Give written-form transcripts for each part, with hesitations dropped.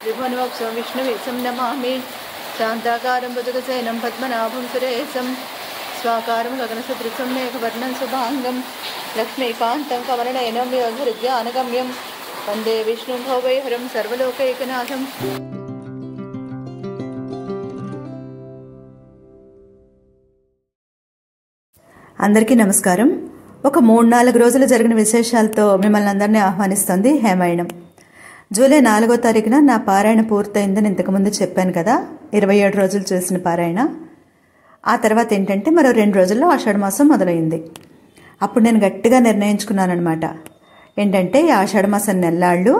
विभुनवक्षं विष्णुवीसं नमामि शान्ताकारं भुजगशयनं पद्मनाभं सुरेशं स्वाकारं गगनसदृशं मेघवर्णं शुभाङ्गं लक्ष्मीकान्तं कमलनयनं योगहृद्यानगम्यं वन्दे विष्णुं भवैहरं सर्वलोकैकनाथम्। అందరికీ నమస్కారం। ఒక 3-4 రోజులు జరిగిన విశేషాలతో మిమ్మల్ని అందరినీ ఆహ్వానిస్తుంది హేమాయణం। జూలై 4వ తారీఖున నా పారాయణ పూర్తయిందని ఇంతకుముందు చెప్పాను కదా, 27 రోజులు చేసిన పారాయణ। ఆ తర్వాత ఏంటంటే మరో 2 రోజుల్లో ఆషాఢ మాసం మొదలైంది। అప్పుడు నేను గట్టిగా నిర్ణయించుకున్నానమాట, ఏంటంటే ఈ ఆషాఢ మాసం నెల్లాళ్ళు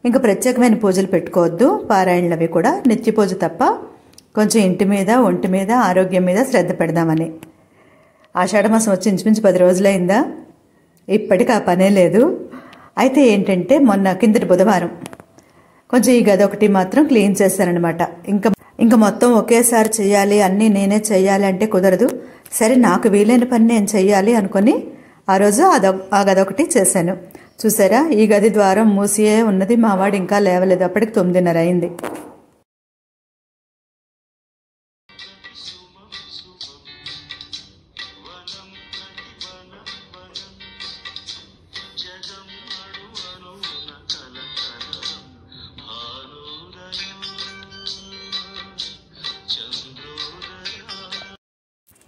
ఇంకా ప్రత్యేకమైన పూజలు పెట్టుకోవద్దు, పారాయణలు అవి కూడా నిత్య పూజ తప్ప కొంచెం ఇంటి మీద ఒంటి మీద ఆరోగ్యం మీద శ్రద్ధ పెడదామని। ఆషాఢ మాసం వచ్చి ఇంచుమించు 10 రోజులైందా, ఇప్పటికి ఆ పనే లేదు। అయితే ఏంటంటే మొన్న కిందటి బుధవారం కొంచెం ఈ గది ఒకటి మాత్రం క్లీన్ చేశానమాట। ఇంకా మొత్తం ఒకేసారి చెయ్యాలి, అన్నీ నేనే చెయ్యాలి అంటే కుదరదు। సరే నాకు వీలైన పని నేను చెయ్యాలి అనుకుని ఆ రోజు ఆ గది ఒకటి చేశాను। చూసారా, ఈ గది ద్వారం మూసియే ఉన్నది, మావాడు ఇంకా లేవలేదు, అప్పటికి 9:30 అయింది।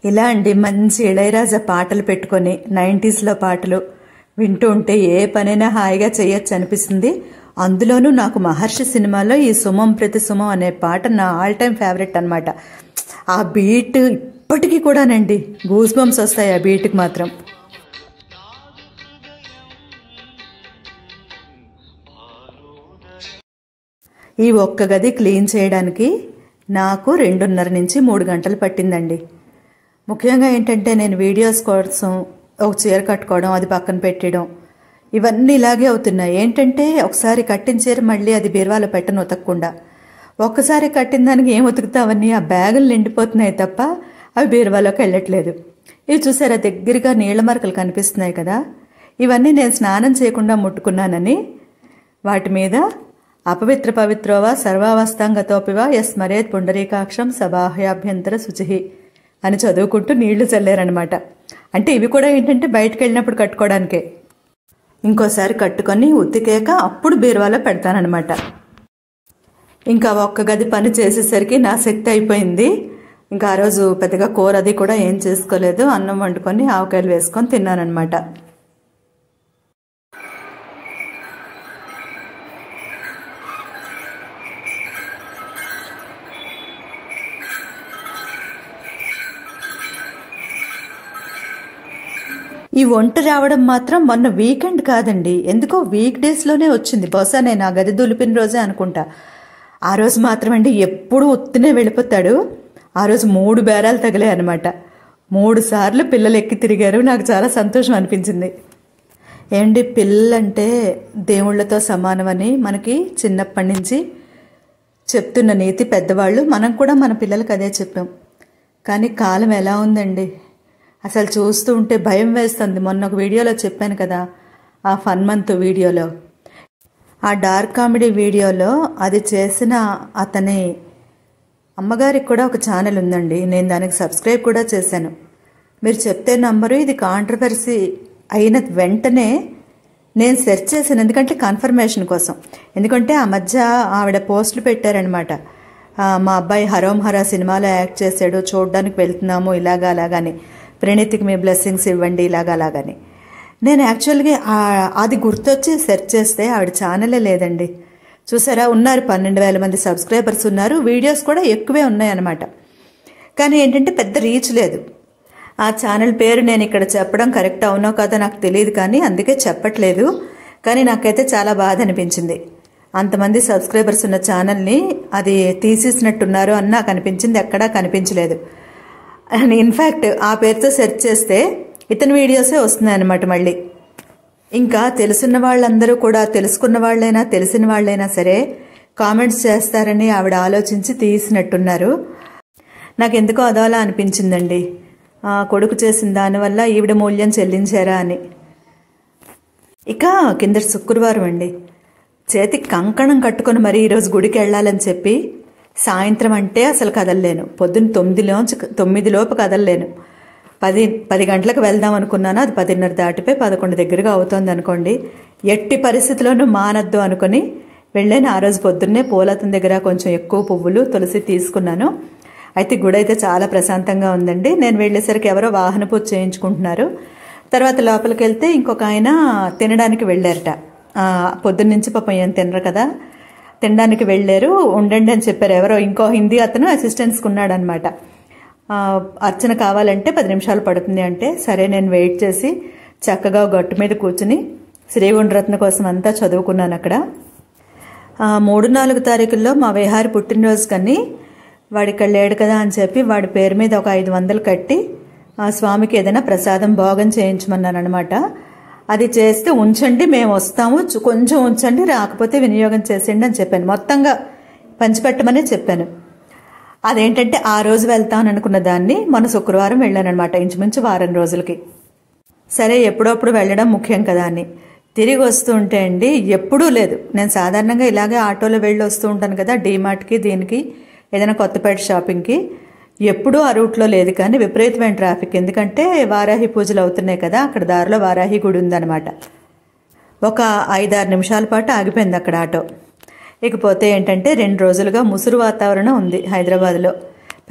ఇలా అండి, మంచి ఇళయరాజా పాటలు పెట్టుకొని 90sలో పాటలు వింటూ ఉంటే ఏ పనైనా హాయిగా చేయొచ్చు అనిపిస్తుంది। అందులోనూ నాకు మహర్షి సినిమాలో ఈ సుమం ప్రతి సుమం అనే పాట నా ఆల్ టైమ్ ఫేవరెట్ అనమాట। ఆ బీట్ ఇప్పటికీ కూడానండి గూస్ బంప్స్ వస్తాయి ఆ బీట్కి మాత్రం। ఈ ఒక్క గది క్లీన్ చేయడానికి నాకు 2:30 నుంచి 3 గంటలు పట్టిందండి। ముఖ్యంగా ఏంటంటే నేను వీడియోస్ కోసం ఒక చీర కట్టుకోవడం, అది పక్కన పెట్టడం, ఇవన్నీ ఇలాగే అవుతున్నాయి। ఏంటంటే ఒకసారి కట్టిన చీర మళ్ళీ అది బీరువాలో పెట్టను ఉతకకుండా, ఒక్కసారి కట్టిన దానికి ఏం ఉతుకుతావని ఆ బ్యాగులు నిండిపోతున్నాయి తప్ప అవి బీరువాలోకి వెళ్ళట్లేదు। ఇవి చూసారా, దగ్గరగా నీళ్ల మరకలు కనిపిస్తున్నాయి కదా, ఇవన్నీ నేను స్నానం చేయకుండా ముట్టుకున్నానని వాటి మీద అపవిత్ర పవిత్రోవా సర్వావస్థాంగతోపివా యస్మరేత్ పుండరీకాక్షం సబాహ్యాభ్యంతర శుచి అని చదువుకుంటూ నీళ్లు చల్లారనమాట। అంటే ఇవి కూడా ఏంటంటే బయటకు వెళ్ళినప్పుడు కట్టుకోవడానికే, ఇంకోసారి కట్టుకొని ఉతికాక అప్పుడు బీరువాలో పెడతానమాట। ఇంకా ఒక్క గది పని చేసేసరికి నా శక్తి అయిపోయింది। ఇంకా ఆ రోజు పెద్దగా కూర అది కూడా ఏం చేసుకోలేదు, అన్నం వండుకొని ఆవకాయలు వేసుకొని తిన్నానమాట। ఈ వంట రావడం మాత్రం మొన్న వీకెండ్ కాదండి, ఎందుకో వీక్ డేస్లోనే వచ్చింది। బహుశా నేను ఆ గది దులిపిన రోజే అనుకుంటా। ఆ రోజు మాత్రం అండి ఎప్పుడూ ఉత్తినే వెళ్ళిపోతాడు, ఆ రోజు 3 బేరాలు తగిలాయి అనమాట। 3 సార్లు పిల్లలు ఎక్కి తిరిగారు, నాకు చాలా సంతోషం అనిపించింది। ఏంటి, పిల్లలంటే దేవుళ్లతో సమానమని మనకి చిన్నప్పటి నుంచి చెప్తున్న నీతి పెద్దవాళ్ళు, మనం కూడా మన పిల్లలకి అదే చెప్పాం। కానీ కాలం ఎలా ఉందండి, అసలు చూస్తూ ఉంటే భయం వేస్తుంది। మొన్న ఒక వీడియోలో చెప్పాను కదా, ఆ ఫన్ మంత్ వీడియోలో, ఆ డార్క్ కామెడీ వీడియోలో అది చేసిన అతని అమ్మగారికి కూడా ఒక ఛానల్ ఉందండి, నేను దానికి సబ్స్క్రైబ్ కూడా చేశాను। మీరు చెప్తే నంబరు, ఇది కాంట్రవర్సీ అయిన వెంటనే నేను సెర్చ్ చేశాను, ఎందుకంటే కన్ఫర్మేషన్ కోసం। ఎందుకంటే ఆ మధ్య ఆవిడ పోస్టులు పెట్టారనమాట, మా అబ్బాయి హరోం హరా సినిమాలో యాక్ట్ చేశాడు, చూడడానికి వెళ్తున్నాము ఇలాగా అలాగని, ప్రణీతికి మీ బ్లెస్సింగ్స్ ఇవ్వండి ఇలాగా అలాగని। నేను యాక్చువల్గా అది గుర్తొచ్చి సెర్చ్ చేస్తే ఆవిడ ఛానలే లేదండి। చూసారా, ఉన్నారు 12,000 మంది సబ్స్క్రైబర్స్ ఉన్నారు, వీడియోస్ కూడా ఎక్కువే ఉన్నాయన్నమాట। కానీ ఏంటంటే పెద్ద రీచ్ లేదు। ఆ ఛానల్ పేరు నేను ఇక్కడ చెప్పడం కరెక్ట్ అవునో కాదో నాకు తెలియదు, కానీ అందుకే చెప్పట్లేదు। కానీ నాకైతే చాలా బాధ అనిపించింది, అంతమంది సబ్స్క్రైబర్స్ ఉన్న ఛానల్ని అది తీసేసినట్టున్నారు అని నాకు అనిపించింది, ఎక్కడా కనిపించలేదు। ఇన్ఫ్యాక్ట్ ఆ పేరుతో సెర్చ్ చేస్తే ఇతని వీడియోసే వస్తున్నాయన్నమాట మళ్ళీ। ఇంకా తెలుసున్న వాళ్ళందరూ కూడా, తెలుసుకున్న వాళ్ళైనా తెలిసిన వాళ్ళైనా సరే కామెంట్స్ చేస్తారని ఆవిడ ఆలోచించి తీసినట్టున్నారు। నాకు ఎందుకో అదోలా అనిపించిందండి, కొడుకు చేసిన దానివల్ల ఈవిడ మూల్యం చెల్లించారా అని। ఇక కింద శుక్రవారం అండి, చేతికి కంకణం కట్టుకొని మరీ ఈరోజు గుడికి వెళ్ళాలని చెప్పి సాయంత్రం అంటే అసలు కదలలేను. పొద్దున్న 9 లోపు కదలలేను. 10 గంటలకు వెళ్దాం అనుకున్నాను. అది 10:30 దాటిపోయి 11 దగ్గరగా అవుతుంది అనుకోండి. ఎట్టి పరిస్థితుల్లోనూ మానద్దు అనుకుని వెళ్ళాను. ఆ రోజు పొద్దున్నే పూలతం దగ్గర కొంచెం ఎక్కువ పువ్వులు తులసి తీసుకున్నాను. అయితే గుడి అయితే చాలా ప్రశాంతంగా ఉందండి. నేను వెళ్ళేసరికి ఎవరో వాహన పూజ చేయించుకుంటున్నారు. తర్వాత లోపలికి వెళ్తే ఇంకొక ఆయన తినడానికి వెళ్ళారట. పొద్దున్నుంచి పాపం ఏం తినరు కదా, తినడానికి వెళ్ళారు. ఉండండి అని చెప్పారు. ఎవరో ఇంకో హిందీ అతను అసిస్టెంట్స్కి ఉన్నాడు అనమాట. అర్చన కావాలంటే 10 నిమిషాలు పడుతుంది అంటే సరే నేను వెయిట్ చేసి చక్కగా గట్టు మీద కూర్చుని శ్రీగుండ్రత్న కోసం అంతా చదువుకున్నాను అక్కడ. 3-4 తారీఖుల్లో మా విహారి పుట్టినరోజు కానీ వాడు ఇక్కడ లేడు కదా అని చెప్పి వాడి పేరు మీద ఒక 500 కట్టి ఆ స్వామికి ఏదైనా ప్రసాదం భోగం చేయించమన్నాను అనమాట. అది చేస్తే ఉంచండి, మేము వస్తాము, కొంచెం ఉంచండి, రాకపోతే వినియోగం చేసేయండి అని చెప్పాను. మొత్తంగా పంచిపెట్టమని చెప్పాను. అదేంటంటే ఆ రోజు వెళ్తాను అనుకున్న దాన్ని మన శుక్రవారం వెళ్ళాను అనమాట, ఇంచుమించు వారం రోజులకి. సరే ఎప్పుడప్పుడు వెళ్ళడం ముఖ్యం కదా అని తిరిగి వస్తూ ఉంటే అండి ఎప్పుడూ లేదు. నేను సాధారణంగా ఇలాగే ఆటోలో వెళ్ళి వస్తూ ఉంటాను కదా, డీమార్ట్కి దీనికి ఏదైనా కొత్తపేట షాపింగ్కి. ఎప్పుడూ ఆ రూట్లో లేదు కానీ విపరీతమైన ట్రాఫిక్. ఎందుకంటే వారాహి పూజలు అవుతున్నాయి కదా, అక్కడ దారిలో వారాహి గుడి ఉందన్నమాట. ఒక 5-6 నిమిషాల పాటు ఆగిపోయింది అక్కడ ఆటో. ఇకపోతే ఏంటంటే 2 రోజులుగా ముసురు వాతావరణం ఉంది హైదరాబాద్లో.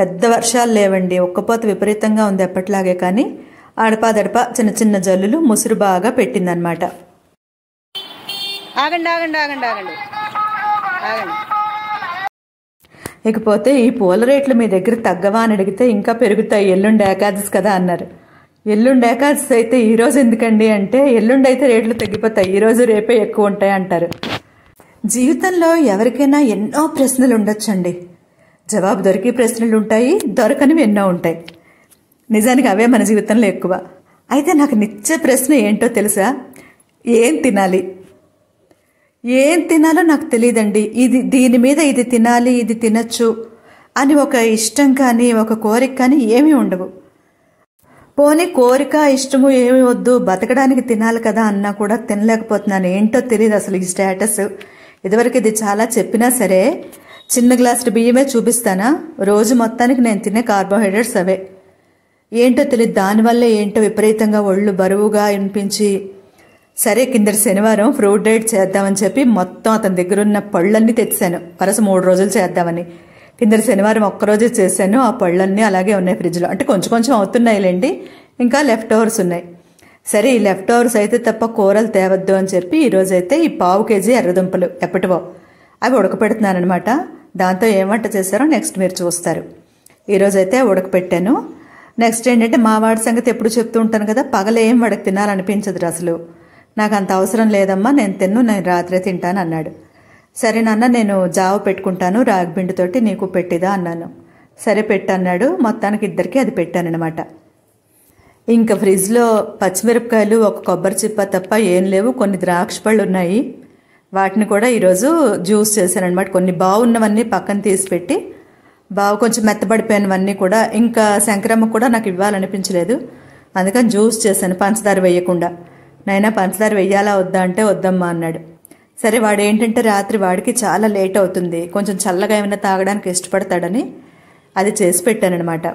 పెద్ద వర్షాలు లేవండి, ఒక్కపోత విపరీతంగా ఉంది ఎప్పటిలాగే. కానీ అడపాదడప చిన్న చిన్న జల్లులు, ముసురు బాగా పెట్టిందనమాట. ఆగండి ఆగండి ఆగండి ఆగండి ఆగండి. ఇకపోతే ఈ పూల రేట్లు మీ దగ్గర తగ్గవా అని అడిగితే ఇంకా పెరుగుతాయి, ఎల్లుండి ఏకాదశి కదా అన్నారు. ఎల్లుండి ఏకాదశి అయితే ఈరోజు ఎందుకండి అంటే ఎల్లుండి అయితే రేట్లు తగ్గిపోతాయి, ఈరోజు రేపే ఎక్కువ ఉంటాయి అంటారు. జీవితంలో ఎవరికైనా ఎన్నో ప్రశ్నలు ఉండొచ్చండి. జవాబు దొరికి ప్రశ్నలు ఉంటాయి, దొరకనివి ఎన్నో ఉంటాయి. నిజానికి అవే మన జీవితంలో ఎక్కువ. అయితే నాకు నిత్య ప్రశ్న ఏంటో తెలుసా? ఏం తినాలి, ఏం తినాలో నాకు తెలియదండి. దీని మీద ఇది తినాలి, ఇది తినచ్చు అని ఒక ఇష్టం కానీ ఒక కోరిక కానీ ఏమీ ఉండవు. పోనీ కోరిక ఇష్టము ఏమి వద్దు, బతకడానికి తినాలి కదా అన్నా కూడా తినలేకపోతున్నాను. ఏంటో తెలియదు అసలు ఈ స్టేటస్. ఇదివరకు ఇది చాలా చెప్పినా సరే చిన్న గ్లాసు బియ్యమే చూపిస్తానా, రోజు మొత్తానికి నేను తినే కార్బోహైడ్రేట్స్ అవే. ఏంటో తెలియదు, దానివల్లే ఏంటో విపరీతంగా ఒళ్ళు బరువుగా అనిపించి సరే కిందటి శనివారం ఫ్రూట్ డైట్ చేద్దామని చెప్పి మొత్తం అతని దగ్గర ఉన్న పళ్ళన్నీ తెచ్చాను. వరుస 3 రోజులు చేద్దామని. కిందటి శనివారం ఒక్కరోజే చేశాను. ఆ పళ్ళన్నీ అలాగే ఉన్నాయి ఫ్రిడ్జ్లో. అంటే కొంచెం కొంచెం అవుతున్నాయిలేండి, ఇంకా లెఫ్ట్ ఓవర్స్ ఉన్నాయి. సరే ఈ లెఫ్ట్ ఓవర్స్ అయితే తప్ప కూరలు తేవద్దు అని చెప్పి ఈరోజైతే ఈ 1/2 కేజీ ఎర్రదుంపలు ఎప్పటివో అవి ఉడకపెడుతున్నాను అనమాట. దాంతో ఏం వంట చేశారో నెక్స్ట్ మీరు చూస్తారు. ఈరోజైతే ఉడకపెట్టాను. నెక్స్ట్ ఏంటంటే మా వాడి సంగతి ఎప్పుడు చెప్తూ ఉంటాను కదా, పగలేం వాడికి తినాలనిపించదు అసలు. నాకు అంత అవసరం లేదమ్మా, నేను రాత్రే తింటాను అన్నాడు. సరే నాన్న నేను జావ పెట్టుకుంటాను రాగిపిండితోటి, నీకు పెట్టిదా అన్నాను. సరే పెట్టన్నాడు. మొత్తానికి ఇద్దరికి అది పెట్టానమాట. ఇంకా ఫ్రిడ్జ్లో పచ్చిమిరపకాయలు, ఒక కొబ్బరి చిప్ప తప్ప ఏం లేవు. కొన్ని ద్రాక్ష పళ్ళు ఉన్నాయి, వాటిని కూడా ఈరోజు జ్యూస్ చేశానమాట. కొన్ని బాగున్నవన్నీ పక్కన తీసి పెట్టి, బాగా కొంచెం మెత్తబడిపోయినవన్నీ కూడా, ఇంకా శంకరమ్మ కూడా నాకు ఇవ్వాలనిపించలేదు, అందుకని జ్యూస్ చేశాను పంచదార వేయకుండా. నైనా పంచదార వెయ్యాలా వద్దా అంటే వద్దమ్మా అన్నాడు. సరే వాడు ఏంటంటే రాత్రి వాడికి చాలా లేట్ అవుతుంది, కొంచెం చల్లగా ఏమైనా తాగడానికి ఇష్టపడతాడని అది చేసి పెట్టానమాట.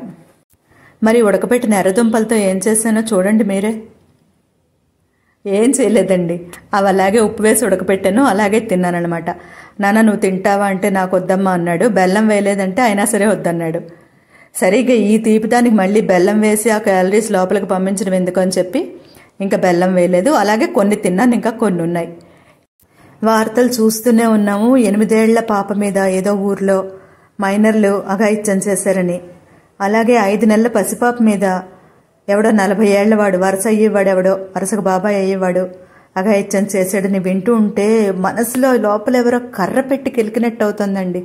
మరి ఉడకపెట్టిన ఎర్రదుంపలతో ఏం చేశానో చూడండి మీరే. ఏం చేయలేదండి, అవి అలాగే ఉప్పు వేసి ఉడకపెట్టాను, అలాగే తిన్నానమాట. నాన్న నువ్వు తింటావా అంటే నాకు వద్దమ్మా అన్నాడు. బెల్లం వేయలేదంటే అయినా సరే వద్దన్నాడు. సరిగ్గా ఈ తీపిదానికి మళ్ళీ బెల్లం వేసి ఆ క్యాలరీస్ లోపలికి పంపించడం ఎందుకు అని చెప్పి ఇంకా బెల్లం వేయలేదు. అలాగే కొన్ని తిన్నాను, ఇంకా కొన్ని ఉన్నాయి. వార్తలు చూస్తూనే ఉన్నాము. 8 ఏళ్ల పాప మీద ఏదో ఊర్లో మైనర్లు అఘాయిత్యం చేశారని, అలాగే 5 నెలల పసిపాప మీద ఎవడో 40 ఏళ్లవాడు వరుస అయ్యేవాడు, ఎవడో వరుసకు బాబాయ్ అయ్యేవాడు అఘాయిత్యం చేశాడని వింటూ ఉంటే మనసులో లోపల ఎవరో కర్ర పెట్టి కెలికినట్టు అవుతుందండి.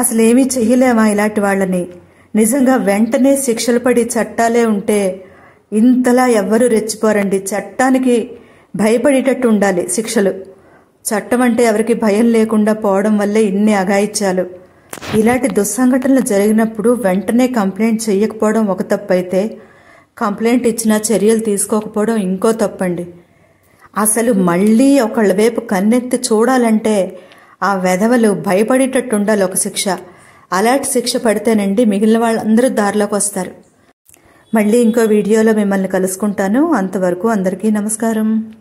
అసలు ఏమీ చెయ్యలేమా ఇలాంటి వాళ్ళని? నిజంగా వెంటనే శిక్షలు పడి చట్టాలే ఉంటే ఇంతలా ఎవ్వరూ రెచ్చిపోరండి. చట్టానికి భయపడేటట్టు ఉండాలి శిక్షలు. చట్టం అంటే ఎవరికి భయం లేకుండా పోవడం వల్లే ఇన్ని అఘాయిత్యాలు. ఇలాంటి దుస్సంఘటనలు జరిగినప్పుడు వెంటనే కంప్లైంట్ చెయ్యకపోవడం ఒక తప్పు అయితే, కంప్లైంట్ ఇచ్చినా చర్యలు తీసుకోకపోవడం ఇంకో తప్పండి. అసలు మళ్ళీ ఒకళ్ళ వైపు కన్నెత్తి చూడాలంటే ఆ వెధవలు భయపడేటట్టు ఉండాలి ఒక శిక్ష. అలాంటి శిక్ష పడితేనండి మిగిలిన వాళ్ళందరూ దారిలోకి వస్తారు. మళ్ళీ ఇంకో వీడియోలో మిమ్మల్ని కలుసుకుంటాను. అంతవరకు అందరికీ నమస్కారం.